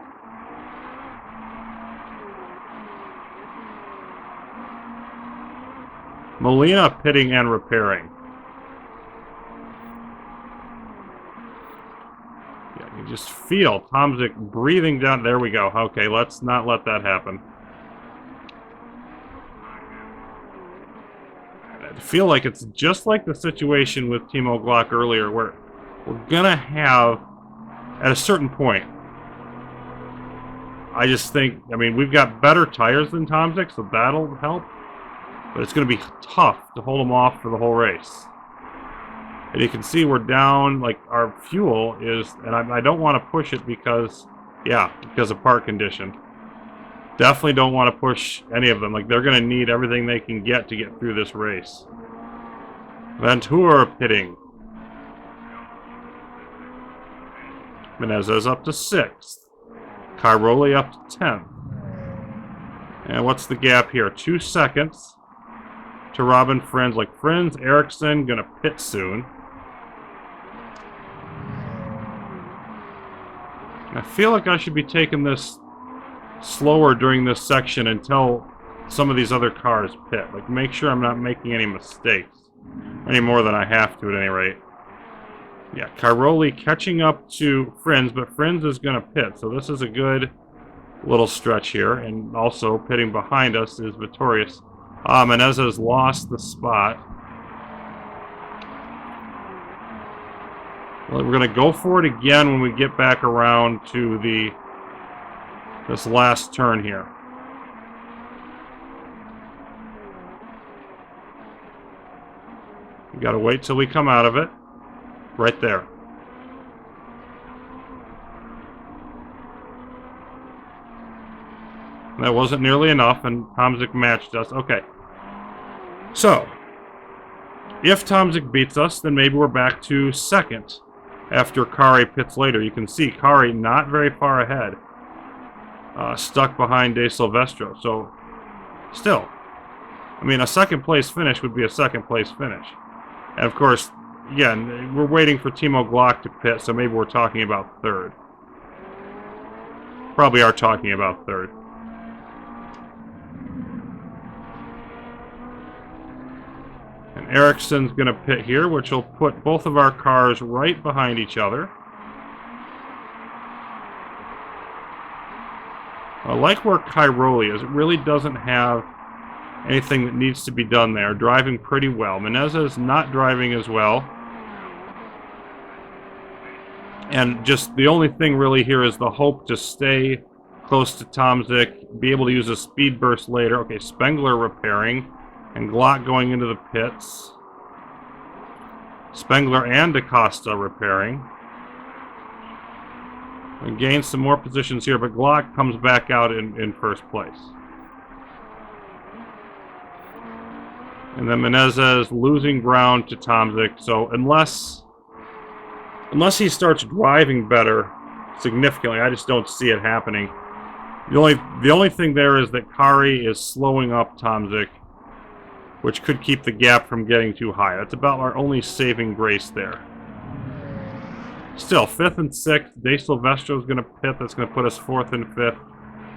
Molina pitting and repairing. Yeah, you just feel Tomzik breathing down. There we go. Okay, let's not let that happen. I feel like it's just like the situation with Timo Glock earlier where we're gonna have, at a certain point, I just think, I mean, we've got better tires than Tomzik, so that'll help. But it's going to be tough to hold them off for the whole race. And you can see we're down, like, our fuel is, and I don't want to push it because, yeah, because of part condition. Definitely don't want to push any of them. Like, they're going to need everything they can get to get through this race. Ventura pitting. Menezes up to 6th. Cairoli up to 10th. And what's the gap here? 2 seconds to Robin Friends. Like, Friends, Ericsson gonna pit soon. I feel like I should be taking this slower during this section until some of these other cars pit. Like, make sure I'm not making any mistakes. Any more than I have to at any rate. Yeah, Cairoli catching up to Friends, but Friends is going to pit, so this is a good little stretch here. And also pitting behind us is Vittorius. Menezes lost the spot. Well, we're going to go for it again when we get back around to this last turn here. We got to wait till we come out of it. Right there. That wasn't nearly enough, and Tomzik matched us. Okay. So, if Tomzik beats us, then maybe we're back to 2nd after Kari pits later. You can see Kari not very far ahead. Stuck behind De Silvestro. So, still. I mean, a 2nd place finish would be a 2nd place finish. And of course, again, we're waiting for Timo Glock to pit, so maybe we're talking about 3rd. Probably are talking about 3rd. And Ericsson's going to pit here, which will put both of our cars right behind each other. I like where Cairoli is. It really doesn't have anything that needs to be done there. Driving pretty well. Menezes not driving as well. And just the only thing really here is the hope to stay close to Tomzik, be able to use a speed burst later. Okay, Spengler repairing, and Glock going into the pits. Spengler and DaCosta repairing. And gain some more positions here, but Glock comes back out in 1st place. And then Menezes losing ground to Tomzik, so unless he starts driving better significantly, I just don't see it happening. The only thing there is that Kari is slowing up Tomzik, which could keep the gap from getting too high. That's about our only saving grace there. Still, 5th and 6th. De Silvestro is going to pit. That's going to put us 4th and 5th.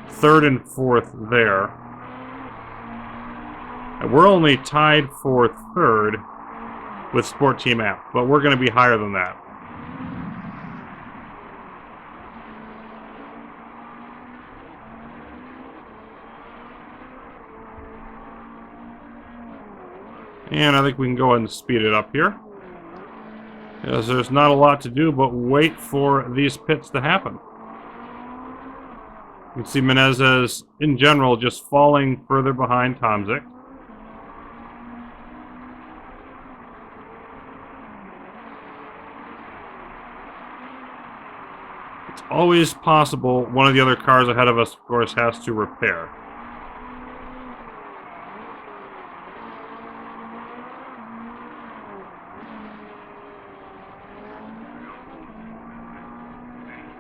3rd and 4th there. And we're only tied for 3rd with Sport Team App, but we're going to be higher than that. And I think we can go ahead and speed it up here, as there's not a lot to do but wait for these pits to happen. You can see Menezes, in general, just falling further behind Tomzik. It's always possible one of the other cars ahead of us, of course, has to repair.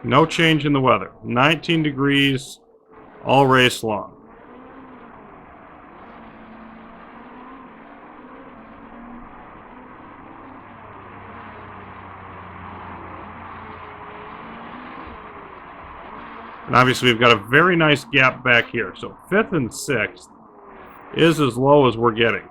No change in the weather. 19 degrees all race long. And obviously we've got a very nice gap back here. So 5th and 6th is as low as we're getting.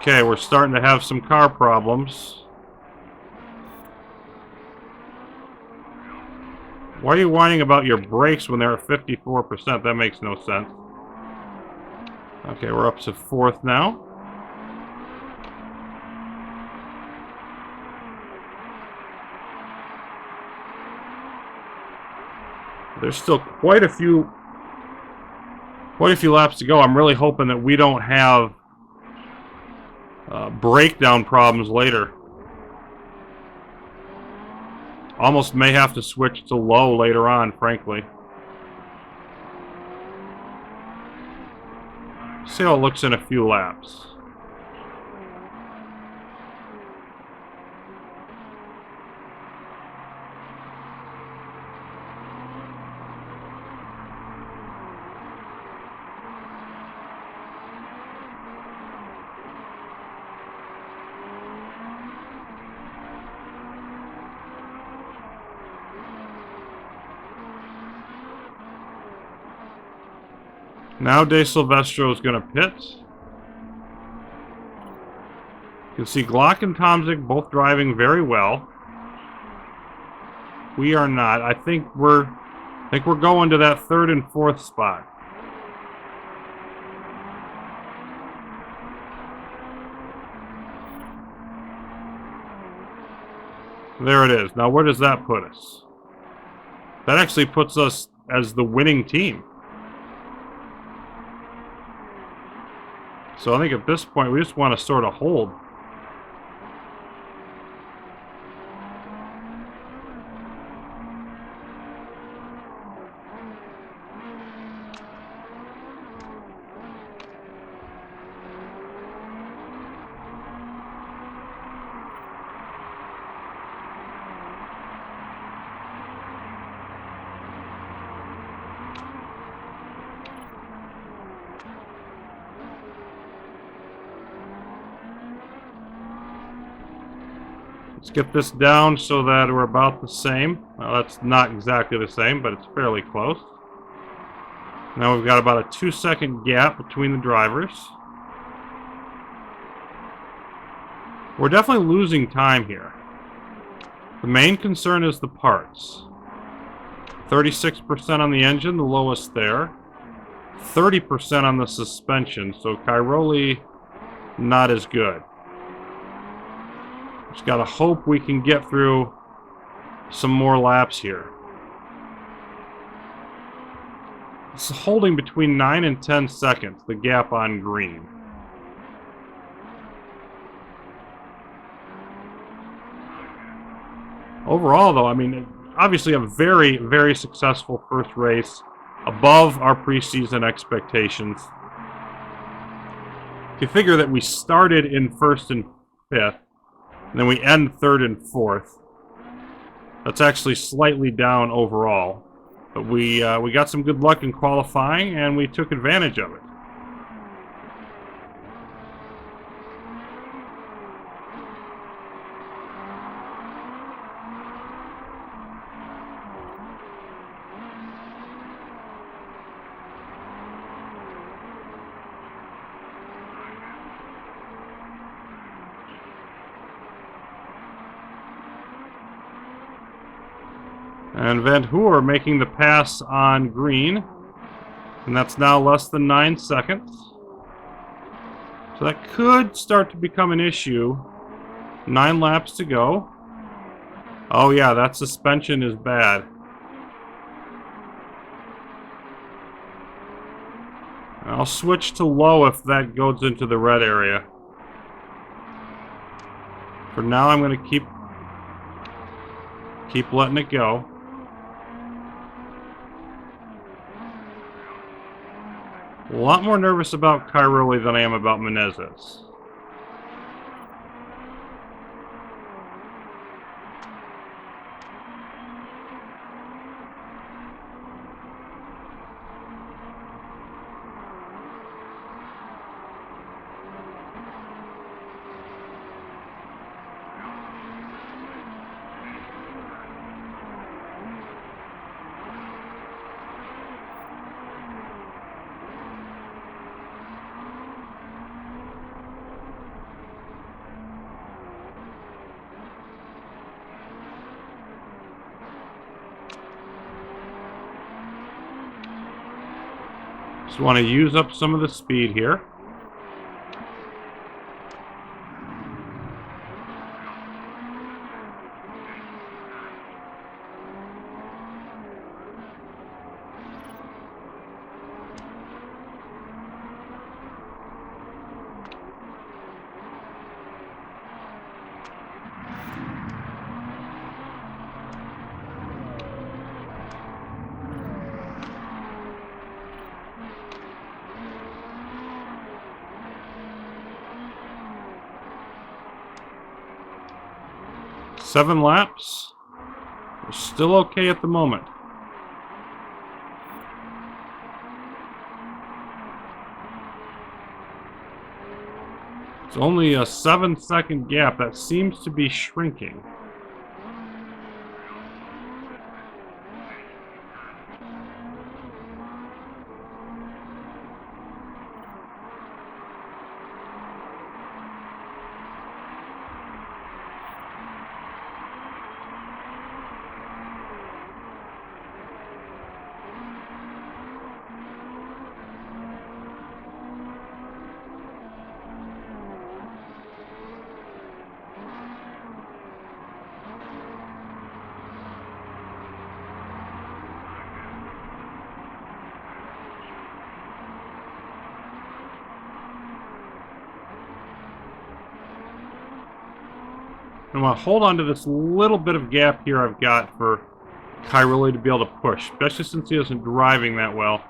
Okay, we're starting to have some car problems. Why are you whining about your brakes when they're at 54%? That makes no sense. Okay, we're up to 4th now. There's still quite a few laps to go. I'm really hoping that we don't have breakdown problems later. Almost may have to switch to low later on, frankly. See how it looks in a few laps. Now De Silvestro is going to pit. You can see Glock and Tomzig both driving very well. We are not. I think we're going to that 3rd and 4th spot. There it is. Now where does that put us? That actually puts us as the winning team. So I think at this point we just want to sort of hold. Let's get this down so that we're about the same. Well, that's not exactly the same, but it's fairly close. Now we've got about a 2-second gap between the drivers. We're definitely losing time here. The main concern is the parts. 36% on the engine, the lowest there. 30% on the suspension, so Cairoli not as good. Just gotta hope we can get through some more laps here. It's holding between 9 and 10 seconds, the gap on green. Overall, though, I mean, obviously a very, very successful first race, above our preseason expectations. If you figure that we started in 1st and 5th, and then we end 3rd and 4th. That's actually slightly down overall. But we got some good luck in qualifying, and we took advantage of it. And Van Hoor making the pass on green. And that's now less than 9 seconds. So that could start to become an issue. 9 laps to go. Oh yeah, that suspension is bad. I'll switch to low if that goes into the red area. For now, I'm going to keep letting it go. A lot more nervous about Cairoli than I am about Menezes. Just want to use up some of the speed here. Seven laps. We're still okay at the moment. It's only a 7-second gap. That seems to be shrinking. I want to hold on to this little bit of gap here I've got for Cairoli to be able to push, especially since he isn't driving that well.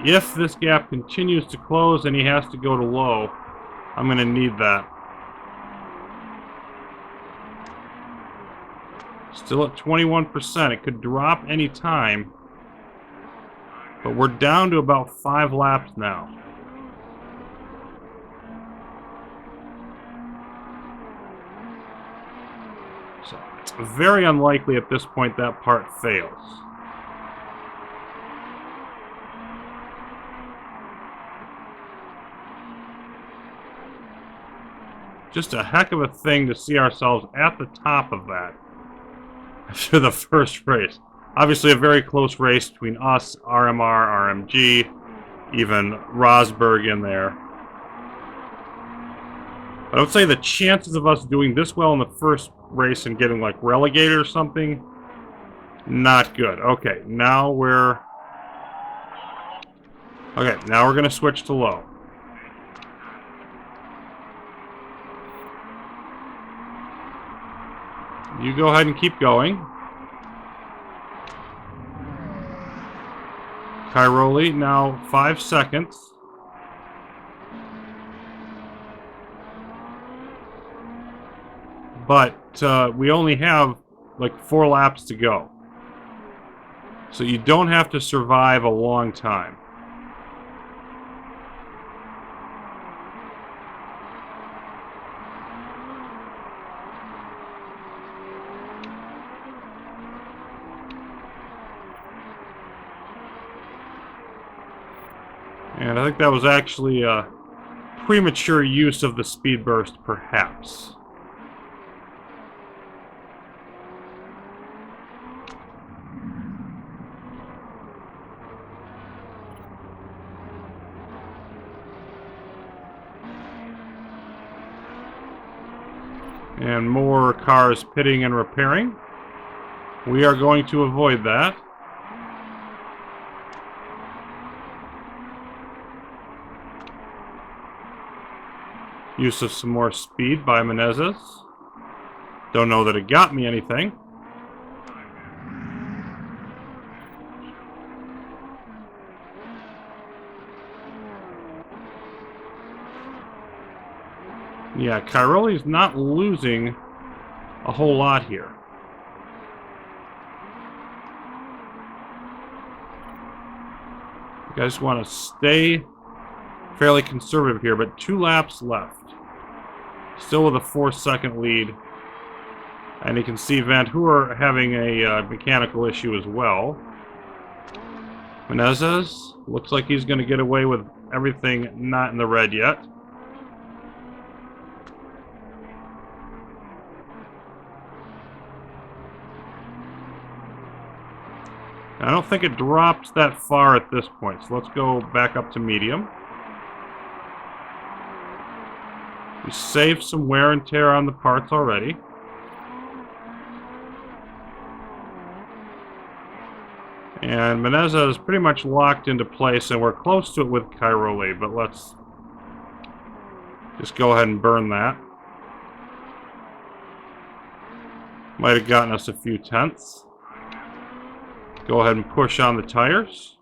If this gap continues to close and he has to go to low, I'm going to need that. Still at 21%. It could drop any time. But we're down to about 5 laps now. So it's very unlikely at this point that part fails. Just a heck of a thing to see ourselves at the top of that after the first race. Obviously a very close race between us, RMR, RMG, even Rosberg in there. But I would say the chances of us doing this well in the first race and getting like relegated or something, not good. Okay, now we're going to switch to low. You go ahead and keep going. Cairoli, now 5 seconds. But we only have like 4 laps to go. So you don't have to survive a long time. And I think that was actually a premature use of the speed burst, perhaps. And more cars pitting and repairing. We are going to avoid that. Use of some more speed by Menezes. Don't know that it got me anything. Yeah, Cairoli's not losing a whole lot here. You guys want to stay fairly conservative here, but 2 laps left. Still with a 4-second lead. And you can see Vantour having a mechanical issue as well. Menezes looks like he's going to get away with everything not in the red yet. I don't think it dropped that far at this point, so let's go back up to medium. We saved some wear and tear on the parts already. And Menezes is pretty much locked into place, and we're close to it with Cairoli, but let's just go ahead and burn that. Might have gotten us a few tenths. Go ahead and push on the tires.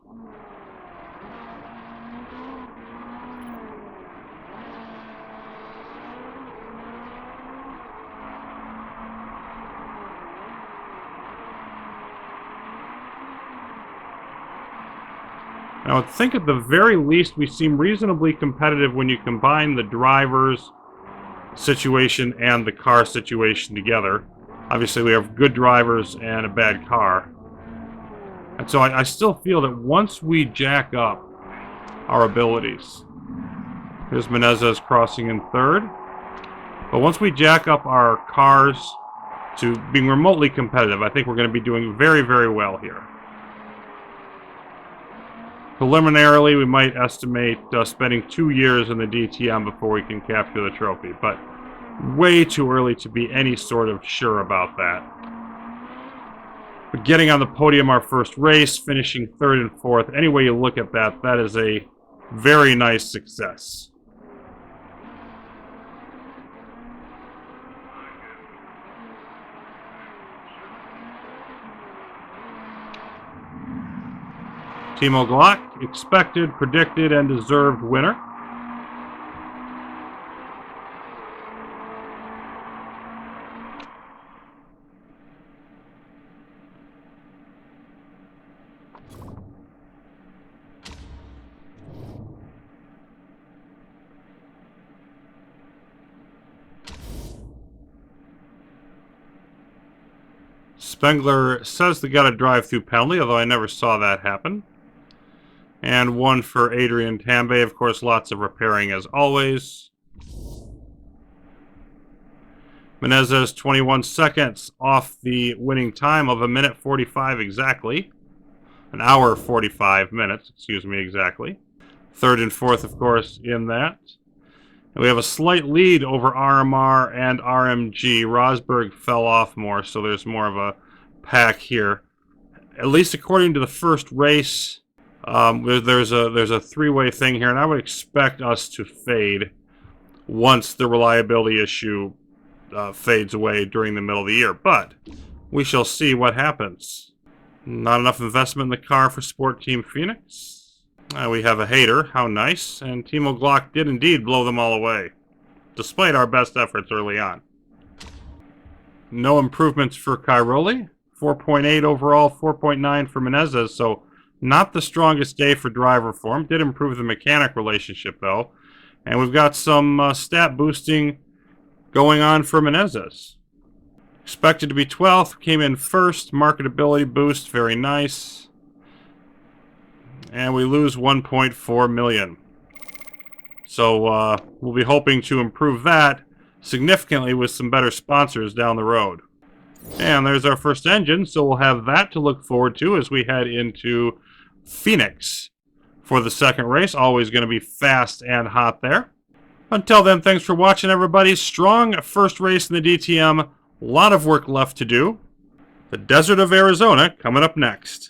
Now, I think at the very least we seem reasonably competitive when you combine the driver's situation and the car situation together. Obviously, we have good drivers and a bad car. And so I still feel that once we jack up our abilities, here's Menezes crossing in third, but once we jack up our cars to being remotely competitive, I think we're going to be doing very, very well here. Preliminarily, we might estimate spending 2 years in the DTM before we can capture the trophy, but way too early to be any sort of sure about that. But getting on the podium our first race, finishing third and fourth, any way you look at that, that is a very nice success. Timo Glock, expected, predicted, and deserved winner. Spengler says they got a drive-through penalty, although I never saw that happen. And one for Adrian Tambay. Of course, lots of repairing as always. Menezes 21 seconds off the winning time of 1:45 exactly. An hour 45 minutes, excuse me, exactly. Third and fourth, of course, in that. And we have a slight lead over RMR and RMG. Rosberg fell off more, so there's more of a pack here. At least according to the first race, there's a three-way thing here, and I would expect us to fade once the reliability issue fades away during the middle of the year. But we shall see what happens. Not enough investment in the car for Sport Team Phoenix. We have a hater. How nice. And Timo Glock did indeed blow them all away, despite our best efforts early on. No improvements for Cairoli. 4.8 overall, 4.9 for Menezes, so not the strongest day for driver form. Did improve the mechanic relationship, though. And we've got some stat boosting going on for Menezes. Expected to be 12th, came in first. Marketability boost, very nice. And we lose 1.4 million. So we'll be hoping to improve that significantly with some better sponsors down the road. And there's our first engine, so we'll have that to look forward to as we head into Phoenix for the second race. Always going to be fast and hot there. Until then, thanks for watching, everybody. Strong first race in the DTM. A lot of work left to do. The desert of Arizona coming up next.